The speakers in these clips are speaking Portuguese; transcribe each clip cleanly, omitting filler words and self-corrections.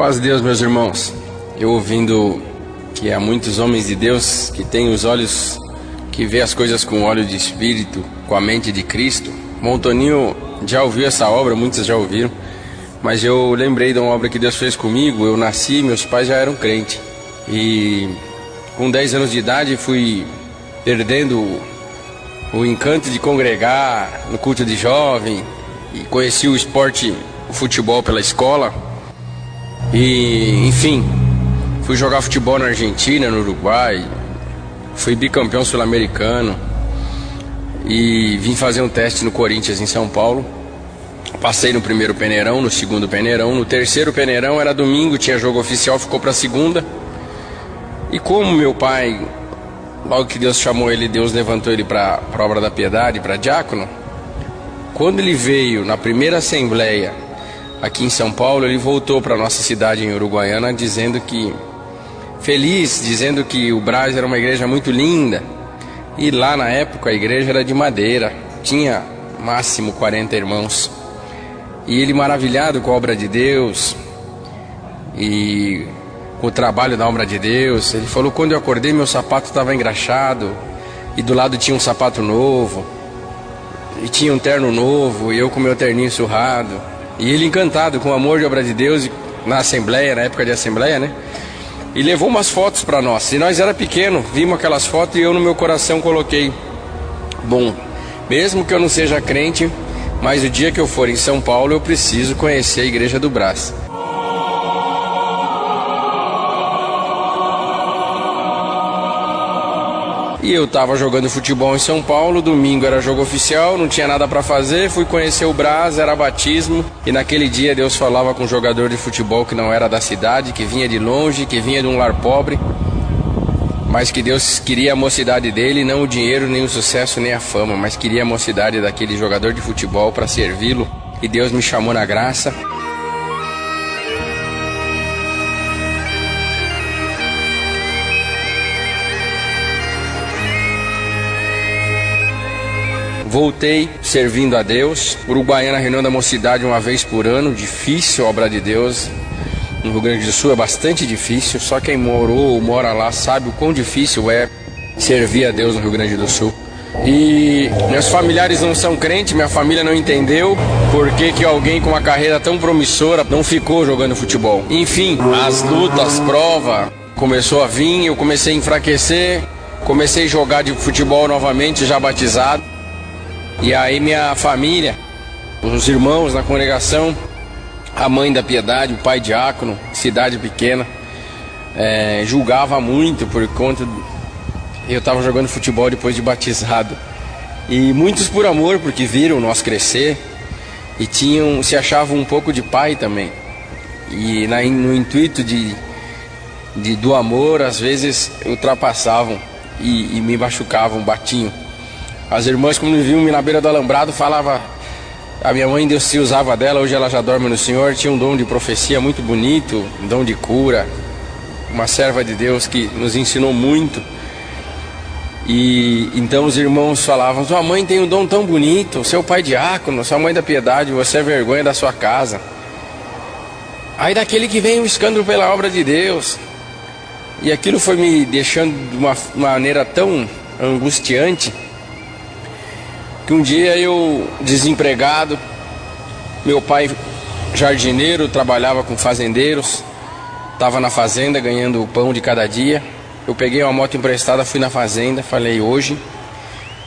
Paz de Deus, meus irmãos. Eu ouvindo que há muitos homens de Deus que têm os olhos que vê as coisas com o olho de Espírito, com a mente de Cristo. Montoninho já ouviu essa obra, muitos já ouviram, mas eu lembrei de uma obra que Deus fez comigo. Eu nasci, meus pais já eram crentes, e com 10 anos de idade fui perdendo o encanto de congregar no culto de jovem, e conheci o esporte, o futebol pela escola, e enfim, fui jogar futebol na Argentina, no Uruguai, fui bicampeão sul-americano e vim fazer um teste no Corinthians em São Paulo. Passei no primeiro peneirão, no segundo peneirão, no terceiro peneirão era domingo, tinha jogo oficial, ficou para segunda. E como meu pai, logo que Deus chamou ele, Deus levantou ele para a obra da piedade, para diácono. Quando ele veio na primeira assembleia aqui em São Paulo, ele voltou para nossa cidade em Uruguaiana dizendo que dizendo que o Brás era uma igreja muito linda. E lá na época a igreja era de madeira, tinha máximo 40 irmãos. E ele maravilhado com a obra de Deus e com o trabalho da obra de Deus, ele falou: quando eu acordei meu sapato estava engraxado e do lado tinha um sapato novo e tinha um terno novo e eu com meu terninho surrado. E ele encantado com o amor de obra de Deus na assembleia, na época de assembleia, né? E levou umas fotos para nós. E nós era pequeno, vimos aquelas fotos e eu no meu coração coloquei: bom, mesmo que eu não seja crente, mas o dia que eu for em São Paulo eu preciso conhecer a igreja do Brás. E eu estava jogando futebol em São Paulo, domingo era jogo oficial, não tinha nada para fazer, fui conhecer o Brás, era batismo, e naquele dia Deus falava com um jogador de futebol que não era da cidade, que vinha de longe, que vinha de um lar pobre, mas que Deus queria a mocidade dele, não o dinheiro, nem o sucesso, nem a fama, mas queria a mocidade daquele jogador de futebol para servi-lo, e Deus me chamou na graça. Voltei servindo a Deus. Uruguaiana, reunião da mocidade uma vez por ano. Difícil a obra de Deus. No Rio Grande do Sul é bastante difícil. Só quem morou ou mora lá sabe o quão difícil é servir a Deus no Rio Grande do Sul. E meus familiares não são crentes, minha família não entendeu por que alguém com uma carreira tão promissora não ficou jogando futebol. Enfim, as lutas, as provas começou a vir, eu comecei a enfraquecer, comecei a jogar de futebol novamente, já batizado. E aí minha família, os irmãos na congregação, a mãe da piedade, o pai diácono, cidade pequena, julgava muito por conta eu estava jogando futebol depois de batizado. E muitos por amor, porque viram nós crescer e se achavam um pouco de pai também. E no intuito do amor, às vezes ultrapassavam e me machucavam, batiam. As irmãs, quando me viam na beira do alambrado, falavam: a minha mãe, Deus se usava dela, hoje ela já dorme no Senhor. Tinha um dom de profecia muito bonito, um dom de cura, uma serva de Deus que nos ensinou muito. E então os irmãos falavam: sua mãe tem um dom tão bonito, seu pai diácono, sua mãe da piedade, você é vergonha da sua casa. Aí daquele que vem um escândalo pela obra de Deus. E aquilo foi me deixando de uma maneira tão angustiante, que um dia eu, desempregado, meu pai jardineiro, trabalhava com fazendeiros, estava na fazenda ganhando o pão de cada dia. Eu peguei uma moto emprestada, fui na fazenda, falei: hoje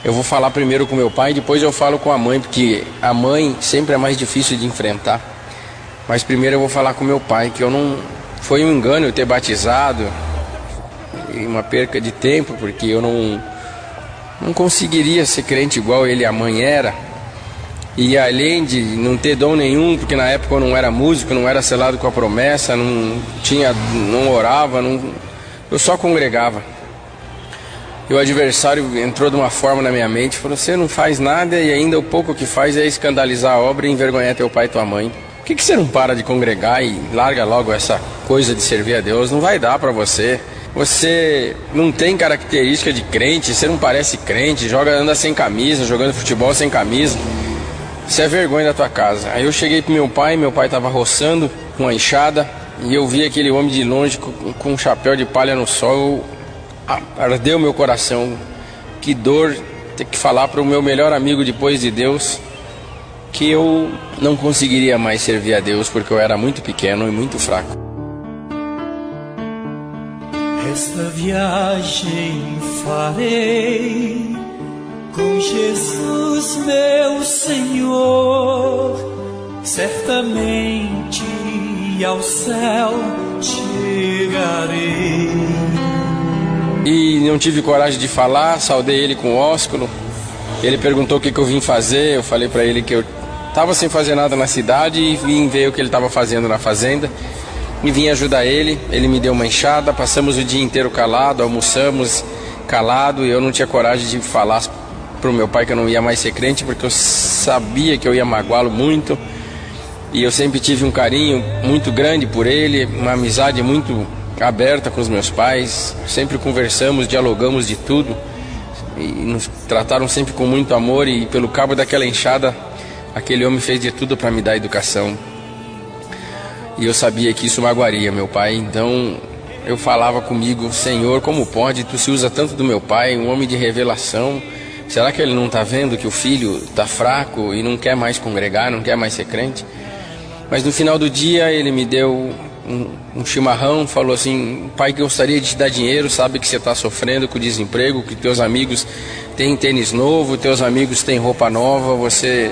eu vou falar primeiro com meu pai, depois eu falo com a mãe, porque a mãe sempre é mais difícil de enfrentar. Mas primeiro eu vou falar com meu pai, que eu não... Foi um engano eu ter batizado, e uma perca de tempo, porque eu não conseguiria ser crente igual ele e a mãe era. E além de não ter dom nenhum, porque na época eu não era músico, não era selado com a promessa, não orava, eu só congregava. E o adversário entrou de uma forma na minha mente, falou: você não faz nada e ainda o pouco que faz é escandalizar a obra e envergonhar teu pai e tua mãe. Por que você não para de congregar e larga logo essa coisa de servir a Deus? Não vai dar para você. Você não tem característica de crente, você não parece crente, anda sem camisa, jogando futebol sem camisa. Você é vergonha da tua casa. Aí eu cheguei pro meu pai estava roçando com uma enxada, e eu vi aquele homem de longe com um chapéu de palha no sol. Ardeu meu coração. Que dor ter que falar para o meu melhor amigo depois de Deus que eu não conseguiria mais servir a Deus porque eu era muito pequeno e muito fraco. Esta viagem farei com Jesus, meu Senhor, certamente ao céu chegarei. E não tive coragem de falar, saudei ele com ósculo. Ele perguntou o que eu vim fazer, eu falei para ele que eu estava sem fazer nada na cidade e vim ver o que ele estava fazendo na fazenda. E vim ajudar ele, ele me deu uma enxada, passamos o dia inteiro calado, almoçamos calado, e eu não tinha coragem de falar pro meu pai que eu não ia mais ser crente, porque eu sabia que eu ia magoá-lo muito, e eu sempre tive um carinho muito grande por ele, uma amizade muito aberta com os meus pais, sempre conversamos, dialogamos de tudo, e nos trataram sempre com muito amor, e pelo cabo daquela enxada, aquele homem fez de tudo para me dar educação. E eu sabia que isso magoaria meu pai, então eu falava comigo: Senhor, como pode? Tu se usa tanto do meu pai, um homem de revelação. Será que ele não está vendo que o filho está fraco e não quer mais congregar, não quer mais ser crente? Mas no final do dia ele me deu um chimarrão, falou assim: pai, que gostaria de te dar dinheiro, sabe que você está sofrendo com o desemprego, que teus amigos têm tênis novo, teus amigos têm roupa nova, você...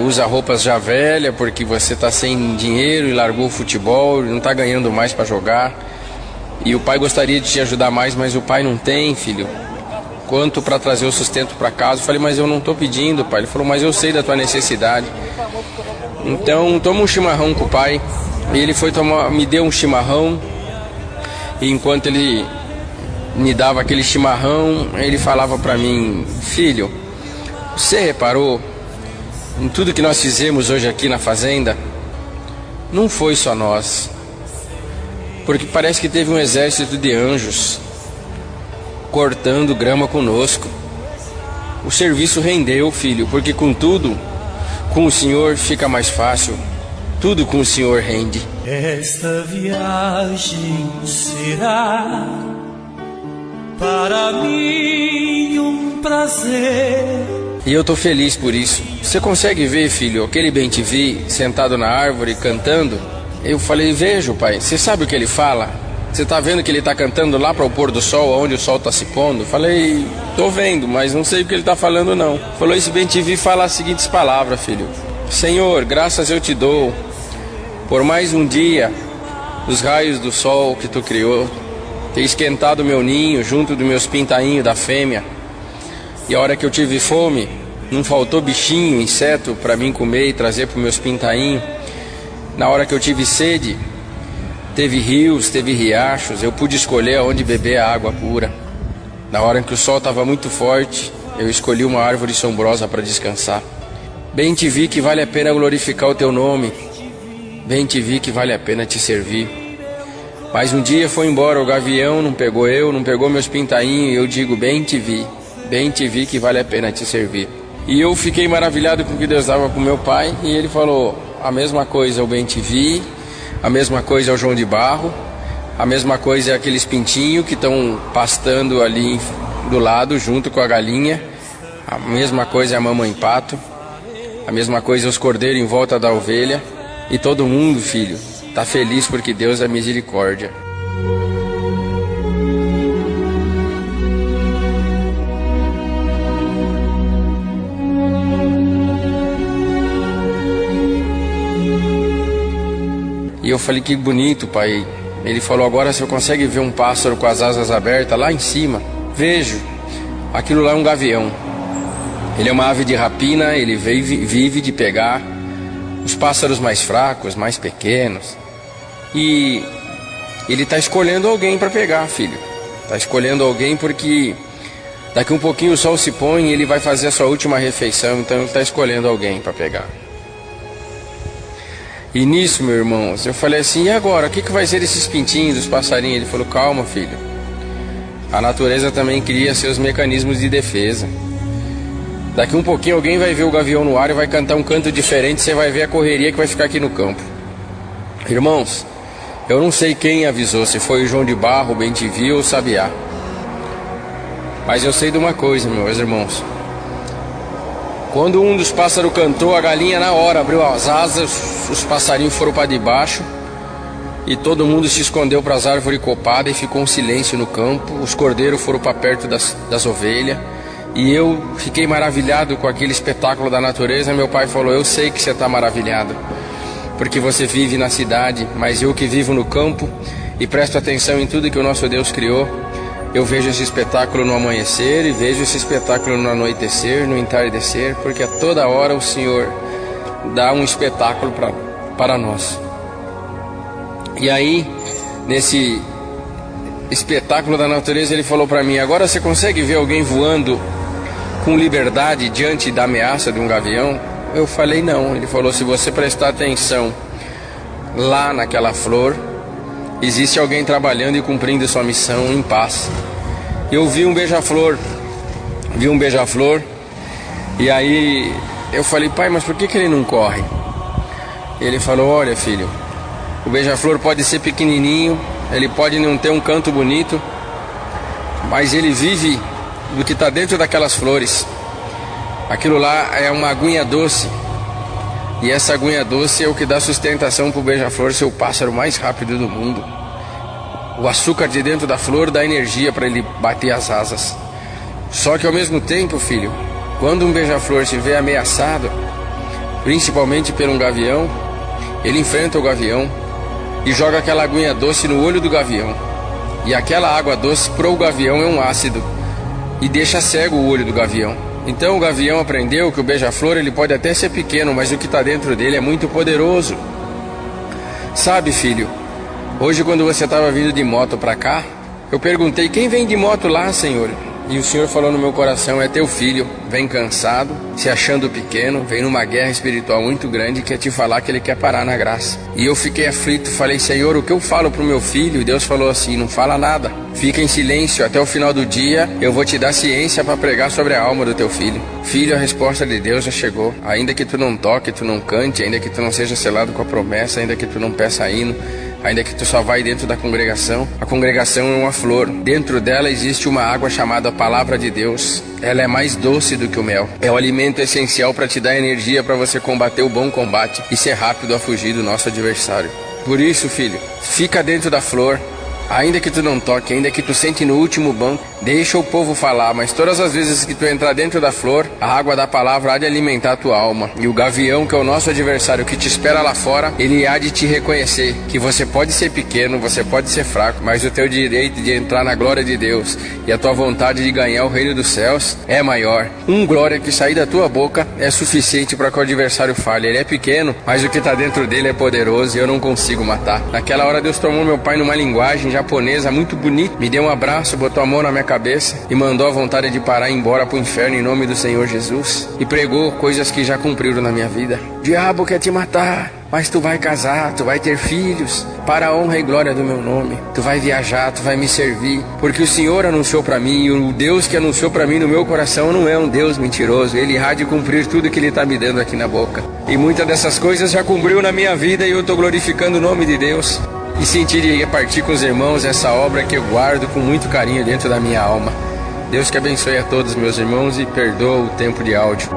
usa roupas já velhas porque você está sem dinheiro e largou o futebol, não está ganhando mais para jogar. E o pai gostaria de te ajudar mais, mas o pai não tem, filho, quanto para trazer o sustento para casa. Eu falei: mas eu não estou pedindo, pai. Ele falou: mas eu sei da tua necessidade. Então toma um chimarrão com o pai. E ele foi tomar, me deu um chimarrão. E enquanto ele me dava aquele chimarrão, ele falava para mim: filho, você reparou em tudo que nós fizemos hoje aqui na fazenda? Não foi só nós, porque parece que teve um exército de anjos cortando grama conosco. O serviço rendeu, filho, porque com tudo, com o Senhor fica mais fácil. Tudo com o Senhor rende. Esta viagem será para mim um prazer. E eu tô feliz por isso. Você consegue ver, filho, aquele bem-te-vi sentado na árvore cantando? Eu falei: vejo, pai. Você sabe o que ele fala? Você tá vendo que ele tá cantando lá para o pôr do sol, onde o sol tá se pondo? Falei: tô vendo, mas não sei o que ele tá falando não. Falou: esse bem-te-vi fala as seguintes palavras, filho: Senhor, graças eu te dou por mais um dia os raios do sol que tu criou, ter esquentado meu ninho junto dos meus pintainhos da fêmea. E a hora que eu tive fome, não faltou bichinho, inseto para mim comer e trazer para meus pintainhos. Na hora que eu tive sede, teve rios, teve riachos, eu pude escolher onde beber a água pura. Na hora em que o sol estava muito forte, eu escolhi uma árvore sombrosa para descansar. Bem te vi que vale a pena glorificar o teu nome, bem te vi que vale a pena te servir. Mas um dia foi embora o gavião, não pegou eu, não pegou meus pintainhos, e eu digo: bem te vi que vale a pena te servir. E eu fiquei maravilhado com o que Deus dava para o meu pai, e ele falou: a mesma coisa é o bem te vi, a mesma coisa é o João de Barro, a mesma coisa é aqueles pintinhos que estão pastando ali do lado junto com a galinha, a mesma coisa é a mamãe pato, a mesma coisa é os cordeiros em volta da ovelha, e todo mundo, filho, está feliz porque Deus é misericórdia. E eu falei: que bonito, pai. Ele falou: agora você consegue ver um pássaro com as asas abertas lá em cima? Vejo. Aquilo lá é um gavião. Ele é uma ave de rapina, ele vive de pegar os pássaros mais fracos, mais pequenos. E ele está escolhendo alguém para pegar, filho. Está escolhendo alguém porque daqui um pouquinho o sol se põe e ele vai fazer a sua última refeição. Então ele está escolhendo alguém para pegar. E nisso, meu irmão, eu falei assim: e agora? O que vai ser desses pintinhos, dos passarinhos? Ele falou: calma, filho. A natureza também cria seus mecanismos de defesa. Daqui um pouquinho alguém vai ver o gavião no ar e vai cantar um canto diferente. Você vai ver a correria que vai ficar aqui no campo. Irmãos, eu não sei quem avisou, se foi o João de Barro, o Bem-te-vi ou o Sabiá. Mas eu sei de uma coisa, meus irmãos. Quando um dos pássaros cantou, a galinha na hora abriu as asas, os passarinhos foram para debaixo e todo mundo se escondeu para as árvores copadas e ficou um silêncio no campo. Os cordeiros foram para perto das ovelhas e eu fiquei maravilhado com aquele espetáculo da natureza. Meu pai falou: eu sei que você está maravilhado, porque você vive na cidade, mas eu que vivo no campo e presto atenção em tudo que o nosso Deus criou, eu vejo esse espetáculo no amanhecer e vejo esse espetáculo no anoitecer, no entardecer, porque a toda hora o Senhor dá um espetáculo para nós. E aí, nesse espetáculo da natureza, ele falou para mim: agora você consegue ver alguém voando com liberdade diante da ameaça de um gavião? Eu falei: não. Ele falou: se você prestar atenção lá naquela flor, existe alguém trabalhando e cumprindo sua missão em paz. Eu vi um beija-flor, e aí eu falei: pai, mas por que ele não corre? Ele falou: olha, filho, o beija-flor pode ser pequenininho, ele pode não ter um canto bonito, mas ele vive do que está dentro daquelas flores. Aquilo lá é uma aguinha doce, e essa aguinha doce é o que dá sustentação para o beija-flor ser o pássaro mais rápido do mundo. O açúcar de dentro da flor dá energia para ele bater as asas. Só que ao mesmo tempo, filho, quando um beija-flor se vê ameaçado, principalmente por um gavião, ele enfrenta o gavião e joga aquela aguinha doce no olho do gavião. E aquela água doce para o gavião é um ácido e deixa cego o olho do gavião. Então o gavião aprendeu que o beija-flor ele pode até ser pequeno, mas o que está dentro dele é muito poderoso. Sabe, filho, hoje quando você estava vindo de moto para cá, eu perguntei: quem vem de moto lá, Senhor? E o Senhor falou no meu coração: é teu filho, vem cansado, se achando pequeno, vem numa guerra espiritual muito grande e quer te falar que ele quer parar na graça. E eu fiquei aflito, falei: Senhor, o que eu falo pro meu filho? E Deus falou assim: não fala nada, fica em silêncio, até o final do dia eu vou te dar ciência para pregar sobre a alma do teu filho. Filho, a resposta de Deus já chegou. Ainda que tu não toque, tu não cante, ainda que tu não seja selado com a promessa, ainda que tu não peça hino, ainda que tu só vai dentro da congregação, a congregação é uma flor. Dentro dela existe uma água chamada Palavra de Deus. Ela é mais doce do que o mel. É o alimento essencial para te dar energia para você combater o bom combate e ser rápido a fugir do nosso adversário. Por isso, filho, fica dentro da flor. Ainda que tu não toque, ainda que tu sente no último banco, deixa o povo falar, mas todas as vezes que tu entrar dentro da flor, a água da palavra há de alimentar a tua alma. E o gavião, que é o nosso adversário, que te espera lá fora, ele há de te reconhecer que você pode ser pequeno, você pode ser fraco, mas o teu direito de entrar na glória de Deus e a tua vontade de ganhar o reino dos céus é maior. Glória que sair da tua boca é suficiente para que o adversário fale. Ele é pequeno, mas o que está dentro dele é poderoso e eu não consigo matar. Naquela hora Deus tomou meu pai numa linguagem japonesa muito bonita, me deu um abraço, botou a mão na minha cabeça e mandou a vontade de parar e ir embora pro inferno em nome do Senhor Jesus, e pregou coisas que já cumpriram na minha vida. Diabo quer te matar, mas tu vai casar, tu vai ter filhos, para a honra e glória do meu nome. Tu vai viajar, tu vai me servir, porque o Senhor anunciou para mim, e o Deus que anunciou para mim no meu coração não é um Deus mentiroso. Ele há de cumprir tudo que Ele está me dando aqui na boca. E muitas dessas coisas já cumpriu na minha vida e eu estou glorificando o nome de Deus. E sentir e repartir com os irmãos essa obra que eu guardo com muito carinho dentro da minha alma. Deus que abençoe a todos, meus irmãos, e perdoa o tempo de áudio.